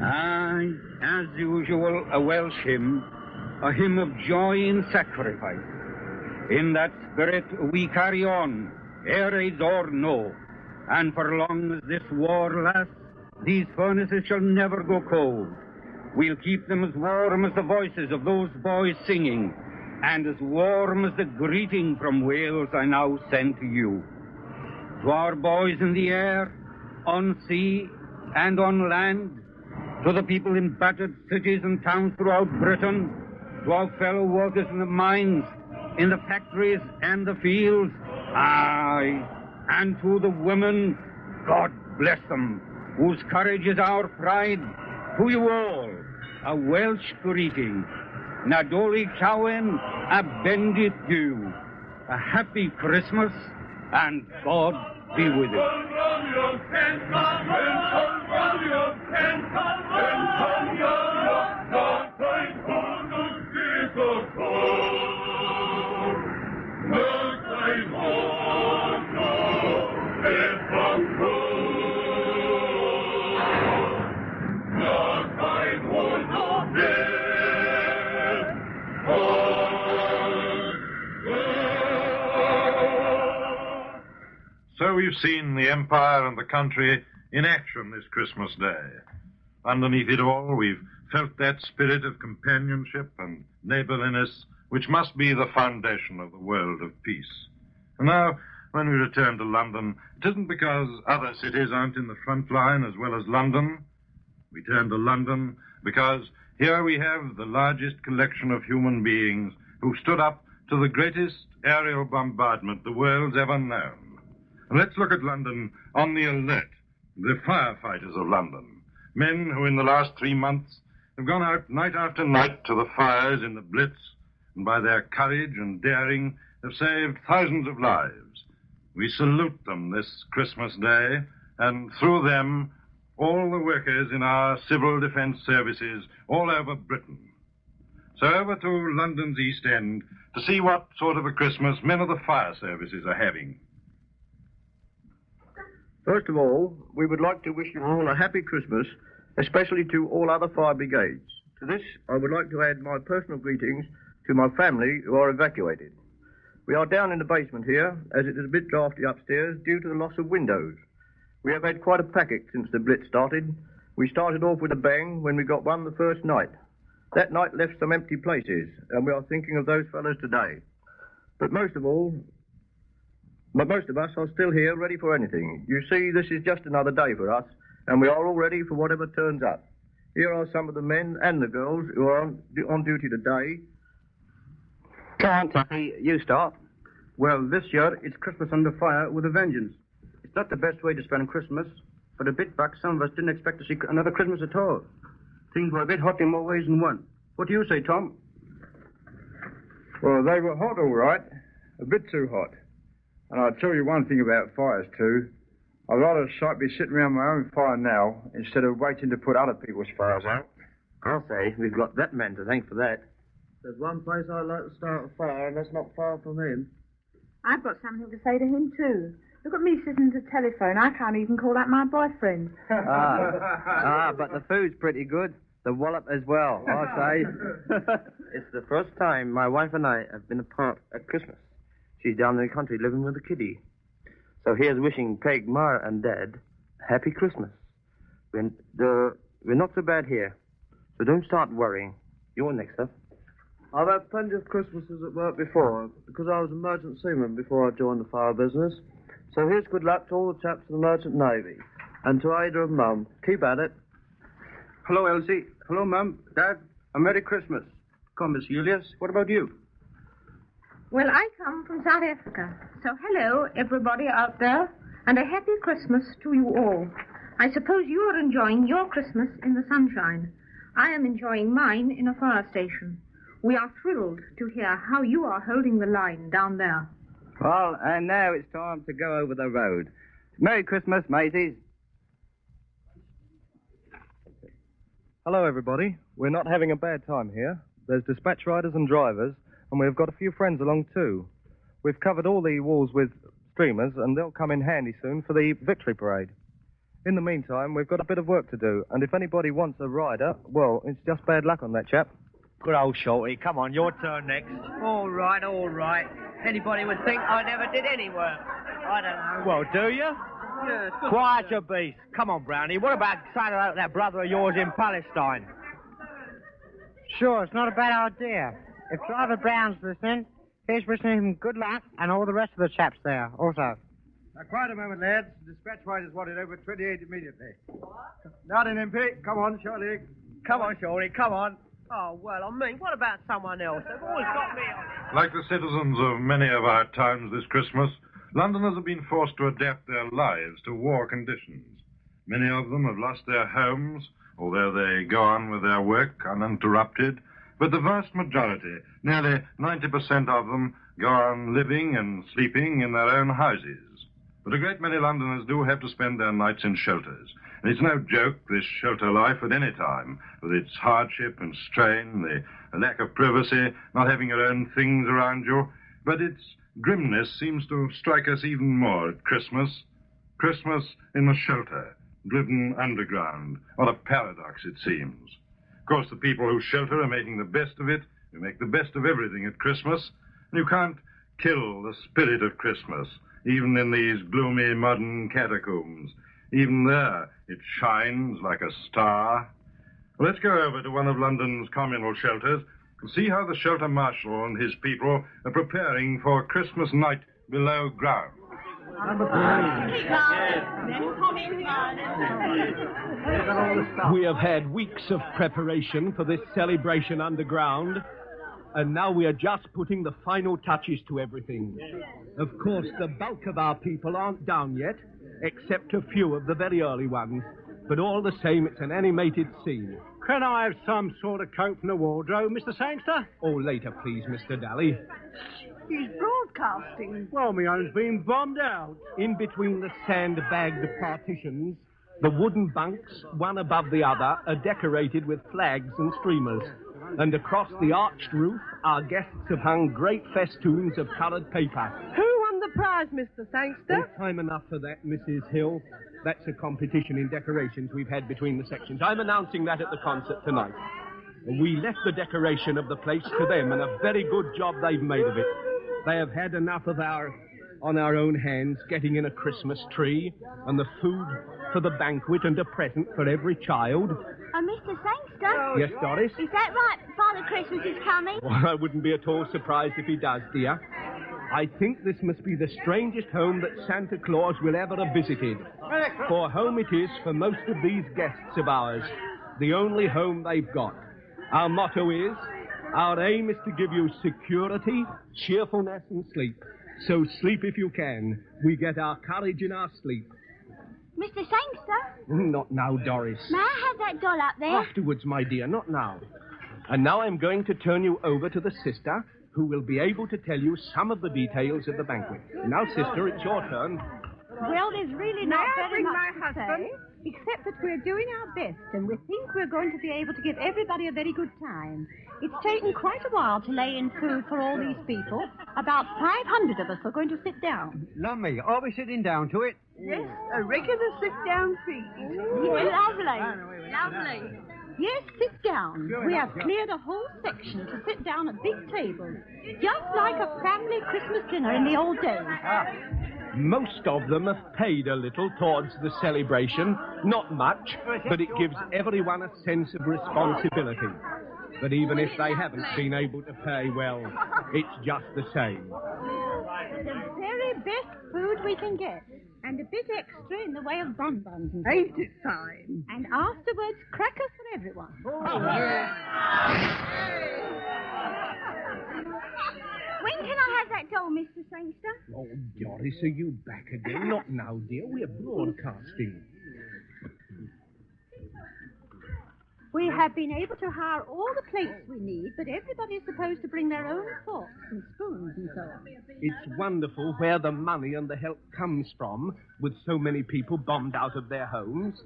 Aye, as usual, a Welsh hymn, a hymn of joy in sacrifice. In that spirit we carry on, air raids or no, and for long as this war lasts, these furnaces shall never go cold. We'll keep them as warm as the voices of those boys singing, and as warm as the greeting from Wales I now send to you. To our boys in the air, on sea, and on land, to the people in battered cities and towns throughout Britain, to our fellow workers in the mines, in the factories and the fields, aye, and to the women, God bless them, whose courage is our pride, to you all, a Welsh greeting. Nadolig Llawen, a bendit Diw, a happy Christmas, and God be with you. So we've seen the Empire and the country in action this Christmas Day. Underneath it all, we've felt that spirit of companionship and neighborliness which must be the foundation of the world of peace. And now, when we return to London, it isn't because other cities aren't in the front line as well as London. We turn to London because here we have the largest collection of human beings who stood up to the greatest aerial bombardment the world's ever known. And let's look at London on the alert, the firefighters of London, men who in the last 3 months have gone out night after night to the fires in the Blitz, and by their courage and daring have saved thousands of lives. We salute them this Christmas Day, and through them, all the workers in our civil defense services all over Britain. So over to London's East End to see what sort of a Christmas men of the fire services are having. First of all, we would like to wish you all a happy Christmas, especially to all other fire brigades. To this, I would like to add my personal greetings to my family who are evacuated. We are down in the basement here, as it is a bit drafty upstairs due to the loss of windows. We have had quite a packet since the Blitz started. We started off with a bang when we got one the first night. That night left some empty places, and we are thinking of those fellows today. But most of us are still here, ready for anything. You see, this is just another day for us, and we are all ready for whatever turns up. Here are some of the men and the girls who are on duty today. Come on, Tuffy, you start. Well, this year, it's Christmas under fire with a vengeance. It's not the best way to spend Christmas, but a bit back, some of us didn't expect to see another Christmas at all. Things were a bit hot in more ways than one. What do you say, Tom? Well, they were hot, all right. A bit too hot. And I'll tell you one thing about fires, too. I'd rather be sitting around my own fire now instead of waiting to put other people's fires out. I'll say we've got that man to thank for that. There's one place I'd like to start a fire, and that's not far from him. I've got something to say to him, too. Look at me sitting at the telephone. I can't even call that my boyfriend. But the food's pretty good. The wallop as well, I'll say. It's the first time my wife and I have been apart at Christmas. She's down in the country living with a kiddie. So here's wishing Peg, Ma, and Dad a happy Christmas. We're not so bad here, so don't start worrying. You're next up. I've had plenty of Christmases at work before, because I was a merchant seaman before I joined the fire business. So here's good luck to all the chaps in the Merchant Navy. And to Ada and Mum, keep at it. Hello, Elsie. Hello, Mum. Dad, a Merry Christmas. Come, Miss Julius. What about you? Well, I come from South Africa. So hello, everybody out there, and a happy Christmas to you all. I suppose you are enjoying your Christmas in the sunshine. I am enjoying mine in a fire station. We are thrilled to hear how you are holding the line down there. Well, and now it's time to go over the road. Merry Christmas, mateys. Hello, everybody. We're not having a bad time here. There's dispatch riders and drivers, and we've got a few friends along, too. We've covered all the walls with streamers, and they'll come in handy soon for the victory parade. In the meantime, we've got a bit of work to do, and if anybody wants a rider, well, it's just bad luck on that chap. Good old Shorty. Come on, your turn next. All right, all right. Anybody would think I never did any work. I don't know. Well, do you? Yeah, it's good. Quiet your beast. Come on, Brownie. What about saying hello to that brother of yours in Palestine? Sure, it's not a bad idea. If Driver Brown's listening, here's wishing him good luck and all the rest of the chaps there also. Now, quiet a moment, lads. Dispatch riders wanted over 28 immediately. Not an MP. Come on, Shorty. Come on, Shorty. Come on. Oh, well, I mean, what about someone else? They've always got me on. Like the citizens of many of our towns this Christmas, Londoners have been forced to adapt their lives to war conditions. Many of them have lost their homes, although they go on with their work uninterrupted. But the vast majority, nearly 90% of them, go on living and sleeping in their own houses. But a great many Londoners do have to spend their nights in shelters. And it's no joke, this shelter life at any time, with its hardship and strain, the lack of privacy, not having your own things around you. But its grimness seems to strike us even more at Christmas. Christmas in the shelter, driven underground. What a paradox it seems. Of course, the people who shelter are making the best of it. They make the best of everything at Christmas. And you can't kill the spirit of Christmas, even in these gloomy modern catacombs. Even there, it shines like a star. Well, let's go over to one of London's communal shelters and see how the shelter marshal and his people are preparing for Christmas night below ground. We have had weeks of preparation for this celebration underground, and now we are just putting the final touches to everything. Of course, the bulk of our people aren't down yet, except a few of the very early ones. But all the same, it's an animated scene. Can I have some sort of coat from the wardrobe, Mr. Sangster? Oh, later, please, Mr. Daly. He's broadcasting. Well, my own's been bombed out. In between the sandbagged partitions, the wooden bunks, one above the other, are decorated with flags and streamers. And across the arched roof, our guests have hung great festoons of coloured paper. Who won the prize, Mr. Sangster? There's time enough for that, Mrs. Hill. That's a competition in decorations we've had between the sections. I'm announcing that at the concert tonight. We left the decoration of the place to them, and a very good job they've made of it. They have had enough of on our own hands, getting in a Christmas tree, and the food for the banquet, and a present for every child. Mr. Sangster? Yes, Doris? Is that right? Father Christmas is coming? Well, I wouldn't be at all surprised if he does, dear. I think this must be the strangest home that Santa Claus will ever have visited. For home it is for most of these guests of ours, the only home they've got. Our motto is, our aim is to give you security, cheerfulness, and sleep. So sleep if you can. We get our courage in our sleep. Mr. Sangster? Not now, Doris. May I have that doll up there? Afterwards, my dear, not now. And now I'm going to turn you over to the sister, who will be able to tell you some of the details of the banquet. Now, sister, it's your turn. Well, there's really not very much my to husband? say, except that we're doing our best, and we think we're going to be able to give everybody a very good time. It's taken quite a while to lay in food for all these people. About 500 of us are going to sit down. Lummy, are we sitting down to it? Yes, a regular sit-down feast. Yes, lovely. Yes, sit down. We have cleared a whole section to sit down at big tables, just like a family Christmas dinner in the old days. Most of them have paid a little towards the celebration. Not much, but it gives everyone a sense of responsibility. But even if they haven't been able to pay, well, it's just the same. The very best food we can get, and a bit extra in the way of bonbons. Ain't it fine? And afterwards, crackers for everyone. When can I have that doll, Mr. Sangster? Oh, Doris, are you back again? Not now, dear. We're broadcasting. We have been able to hire all the plates we need, but everybody's supposed to bring their own forks and spoons and so on. It's wonderful where the money and the help comes from, with so many people bombed out of their homes.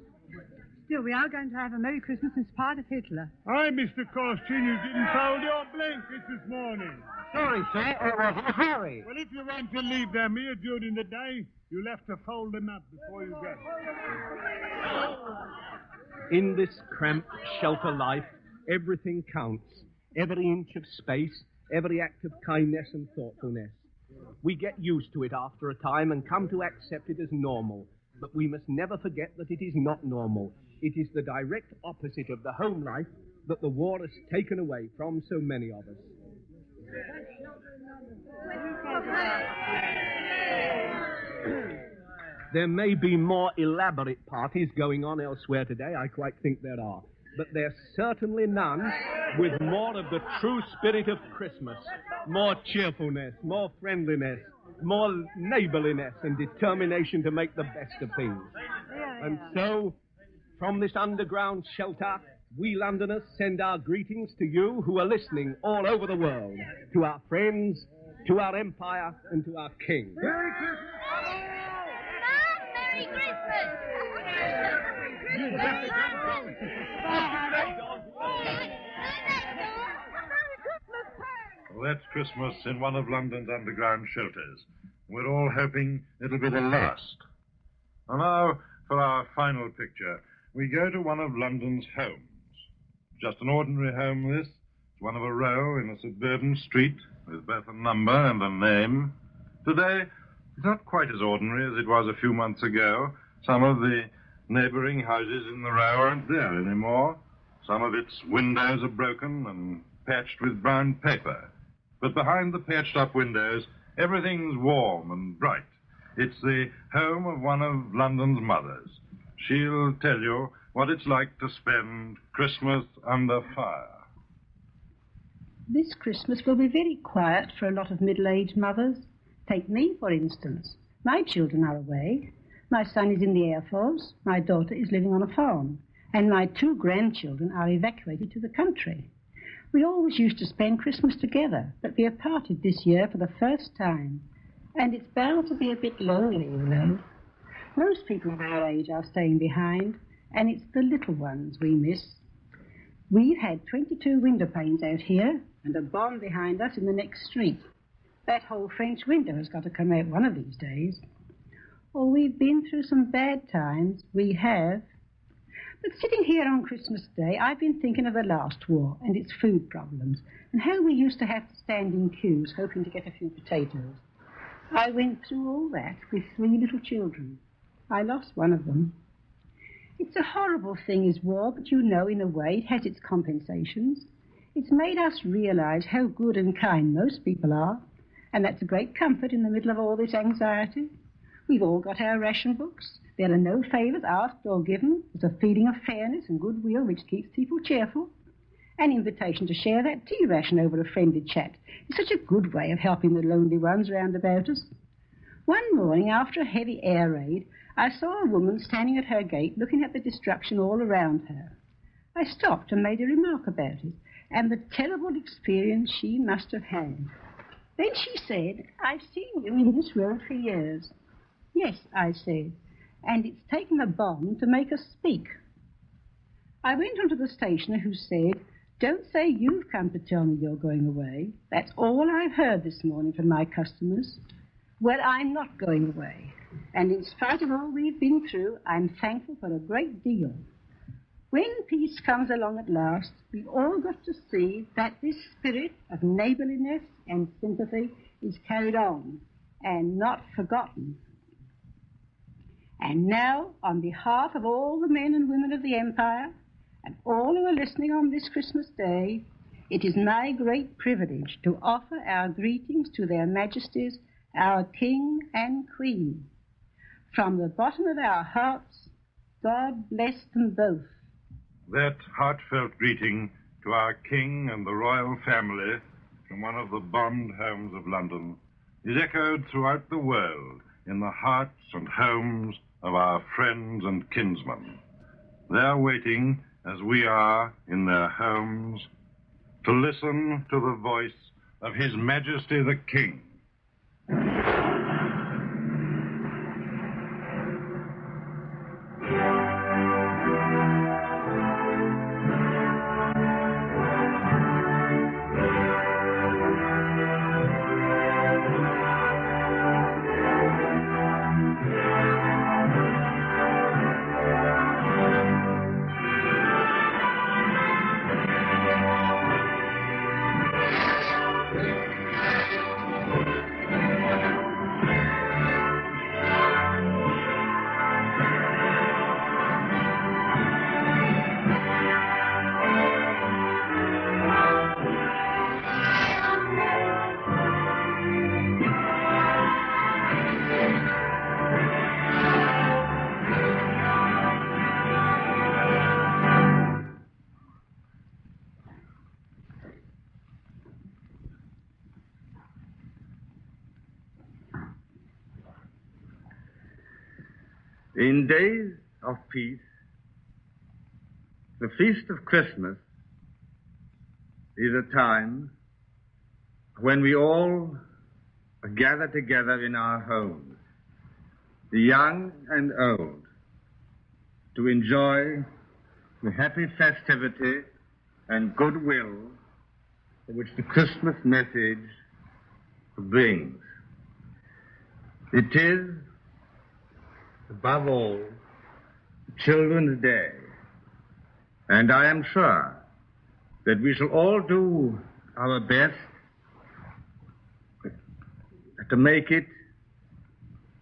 Still, we are going to have a Merry Christmas in spite of Hitler. Hi, Mr. Costin, you didn't fold your blankets this morning. Sorry, sir, I was in a hurry. Well, if you want to leave them here during the day, you'll have to fold them up before you go. In this cramped shelter life, everything counts. Every inch of space, every act of kindness and thoughtfulness. We get used to it after a time and come to accept it as normal. But we must never forget that it is not normal. It is the direct opposite of the home life that the war has taken away from so many of us. There may be more elaborate parties going on elsewhere today, I quite think there are. But there's certainly none with more of the true spirit of Christmas, more cheerfulness, more friendliness, more neighborliness and determination to make the best of things. And so, from this underground shelter, we Londoners send our greetings to you who are listening all over the world, to our friends, to our empire, and to our king. Merry Christmas! Merry Christmas! Well, that's Christmas in one of London's underground shelters. We're all hoping it'll be the last. And now, for our final picture, we go to one of London's homes. Just an ordinary home, this. It's one of a row in a suburban street with both a number and a name. Today, it's not quite as ordinary as it was a few months ago. Some of the neighboring houses in the row aren't there anymore. Some of its windows are broken and patched with brown paper. But behind the patched-up windows, everything's warm and bright. It's the home of one of London's mothers. She'll tell you what it's like to spend Christmas under fire. This Christmas will be very quiet for a lot of middle-aged mothers. Take me, for instance. My children are away. My son is in the Air Force, my daughter is living on a farm, and my 2 grandchildren are evacuated to the country. We always used to spend Christmas together, but we are parted this year for the first time. And it's bound to be a bit lonely, you know. Most people of our age are staying behind, and it's the little ones we miss. We've had 22 window panes out here, and a bomb behind us in the next street. That whole French window has got to come out one of these days. Oh, we've been through some bad times, we have. But sitting here on Christmas Day, I've been thinking of the last war and its food problems, and how we used to have to stand in queues hoping to get a few potatoes. I went through all that with 3 little children. I lost one of them. It's a horrible thing, is war, but you know, in a way, it has its compensations. It's made us realize how good and kind most people are, and that's a great comfort in the middle of all this anxiety. We've all got our ration books. There are no favours asked or given. There's a feeling of fairness and goodwill which keeps people cheerful. An invitation to share that tea ration over a friendly chat is such a good way of helping the lonely ones round about us. One morning, after a heavy air raid, I saw a woman standing at her gate looking at the destruction all around her. I stopped and made a remark about it, and the terrible experience she must have had. Then she said, "I've seen you in this road for years." "Yes," I said, "and it's taken a bomb to make us speak." I went on to the stationer, who said, "Don't say you've come to tell me you're going away. That's all I've heard this morning from my customers." Well, I'm not going away, and in spite of all we've been through, I'm thankful for a great deal. When peace comes along at last, we've all got to see that this spirit of neighbourliness and sympathy is carried on and not forgotten. And now, on behalf of all the men and women of the Empire, and all who are listening on this Christmas Day, it is my great privilege to offer our greetings to their Majesties, our King and Queen. From the bottom of our hearts, God bless them both. That heartfelt greeting to our King and the royal family from one of the bombed homes of London is echoed throughout the world in the hearts and homes of our friends and kinsmen. They're waiting, as we are in their homes, to listen to the voice of His Majesty the King. In days of peace, the feast of Christmas is a time when we all gather together in our homes, the young and old, to enjoy the happy festivity and goodwill which the Christmas message brings. It is, above all, Children's Day, and I am sure that we shall all do our best to make it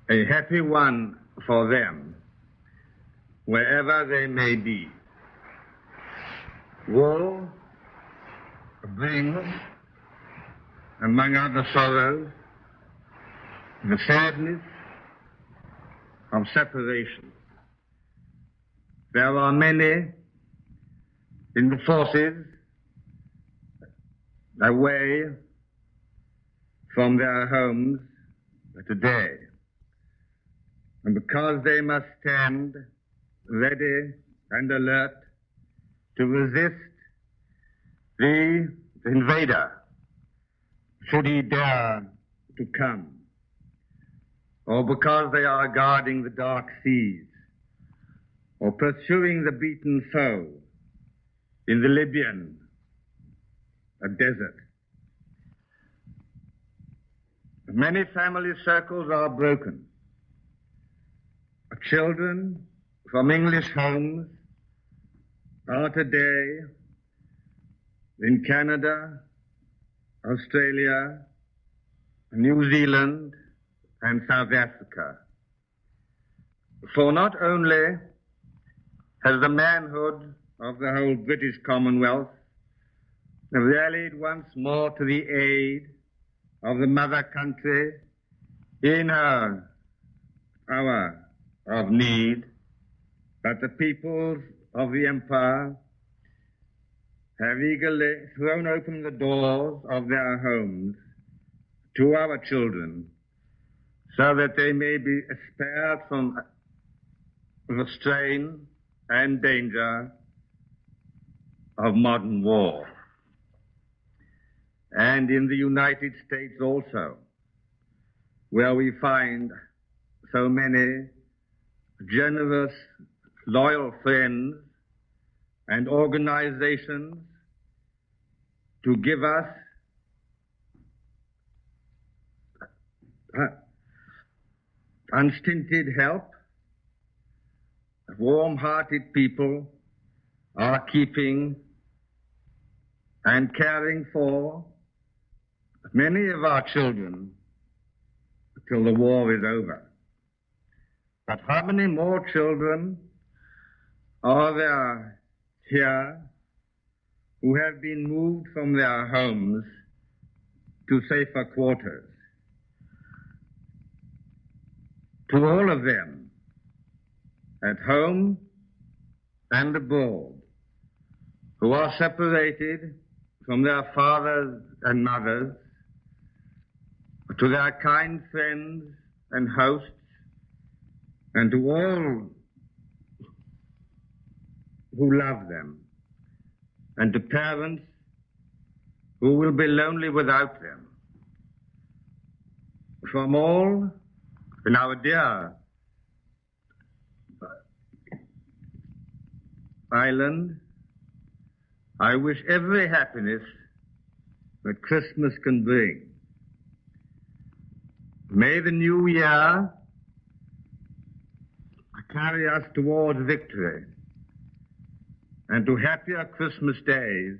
a happy one for them, wherever they may be. War brings, among other sorrows, the sadness of separation. There are many in the forces away from their homes today, and because they must stand ready and alert to resist the invader, should he dare to come, or because they are guarding the dark seas, or pursuing the beaten foe in the Libyan desert. Many family circles are broken. Children from English homes are today in Canada, Australia, New Zealand, and South Africa. For not only has the manhood of the whole British Commonwealth rallied once more to the aid of the mother country in her hour of need, but the peoples of the empire have eagerly thrown open the doors of their homes to our children, so that they may be spared from the strain and danger of modern war. And in the United States also, where we find so many generous, loyal friends and organizations to give us unstinted help, warm-hearted people are keeping and caring for many of our children till the war is over. But how many more children are there here who have been moved from their homes to safer quarters? To all of them, at home and abroad, who are separated from their fathers and mothers, to their kind friends and hosts, and to all who love them, and to parents who will be lonely without them. From all in our dear island, I wish every happiness that Christmas can bring. May the new year carry us towards victory and to happier Christmas days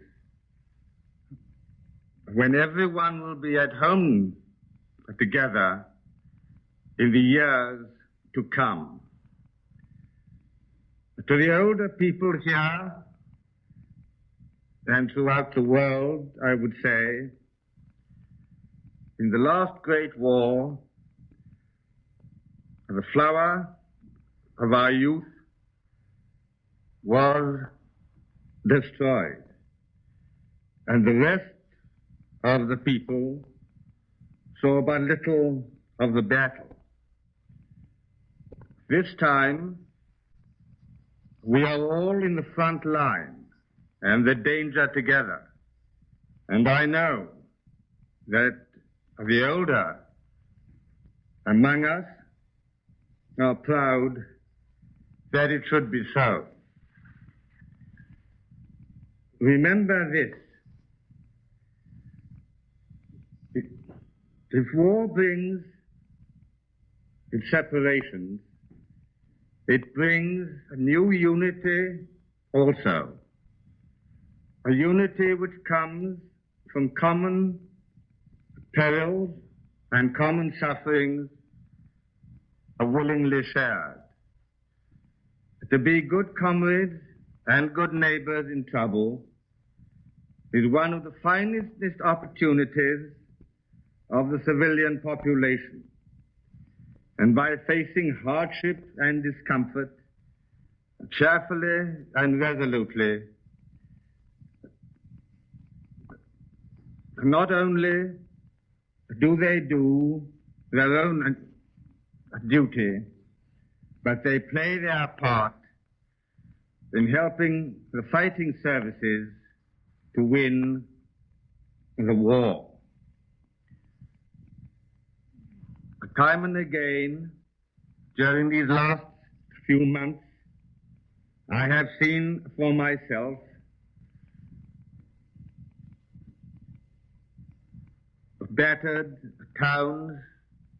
when everyone will be at home together in the years to come. To the older people here and throughout the world, I would say, in the last great war, the flower of our youth was destroyed, and the rest of the people saw but little of the battle. This time, we are all in the front line and the danger together. And I know that the older among us are proud that it should be so. Remember this. If war brings its separations, it brings a new unity also. A unity which comes from common perils and common sufferings are willingly shared. To be good comrades and good neighbors in trouble is one of the finest opportunities of the civilian population. And by facing hardship and discomfort cheerfully and resolutely, not only do they do their own duty, but they play their part in helping the fighting services to win the war. Time and again, during these last few months, I have seen for myself battered towns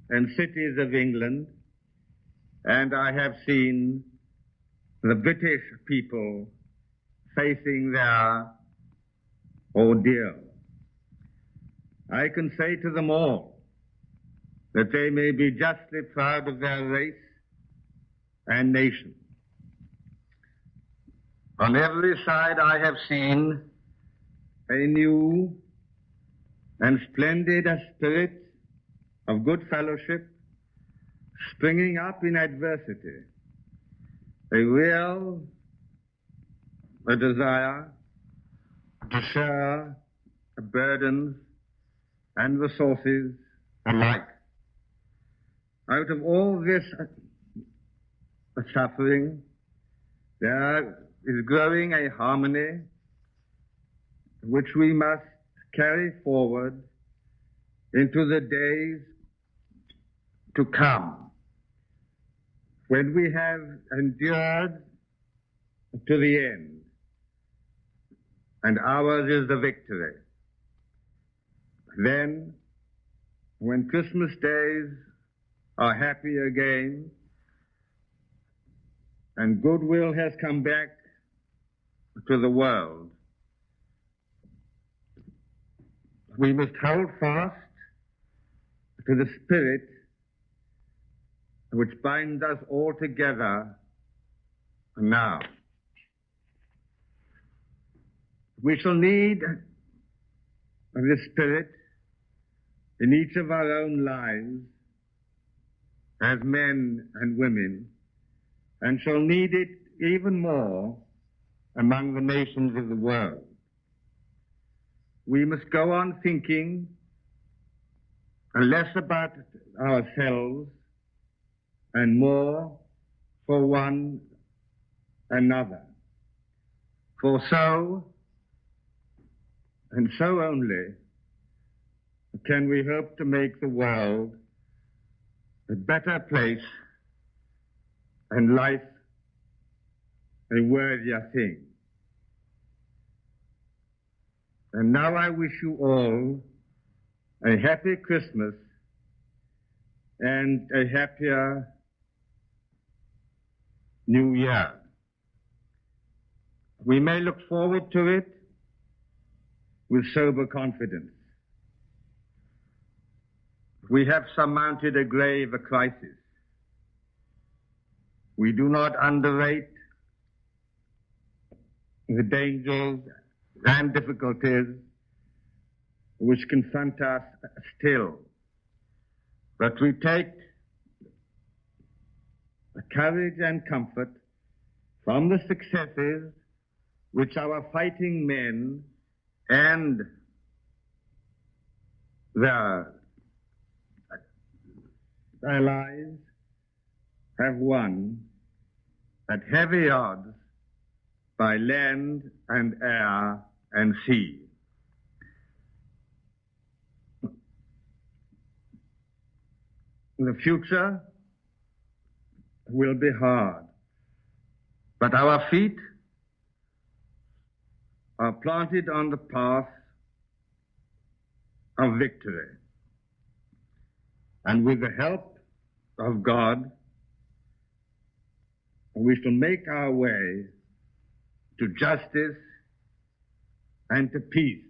and cities of England, and I have seen the British people facing their ordeal. I can say to them all that they may be justly proud of their race and nation. On every side I have seen a new and splendid spirit of good fellowship springing up in adversity, a desire to share burdens and resources alike. Out of all this suffering, there is growing a harmony which we must carry forward into the days to come, when we have endured to the end, and ours is the victory. Then, when Christmas days are happy again, and goodwill has come back to the world, we must hold fast to the spirit which binds us all together now. We shall need this spirit in each of our own lives as men and women, and shall need it even more among the nations of the world. We must go on thinking less about ourselves and more for one another. For so, and so only, can we hope to make the world a better place and life a worthier thing. And now I wish you all a happy Christmas and a happier New Year. We may look forward to it with sober confidence. We have surmounted a grave crisis. We do not underrate the dangers and difficulties which confront us still. But we take courage and comfort from the successes which our fighting men and their allies have won at heavy odds by land and air and sea. The future will be hard, but our feet are planted on the path of victory. And with the help of God, we shall make our way to justice and to peace.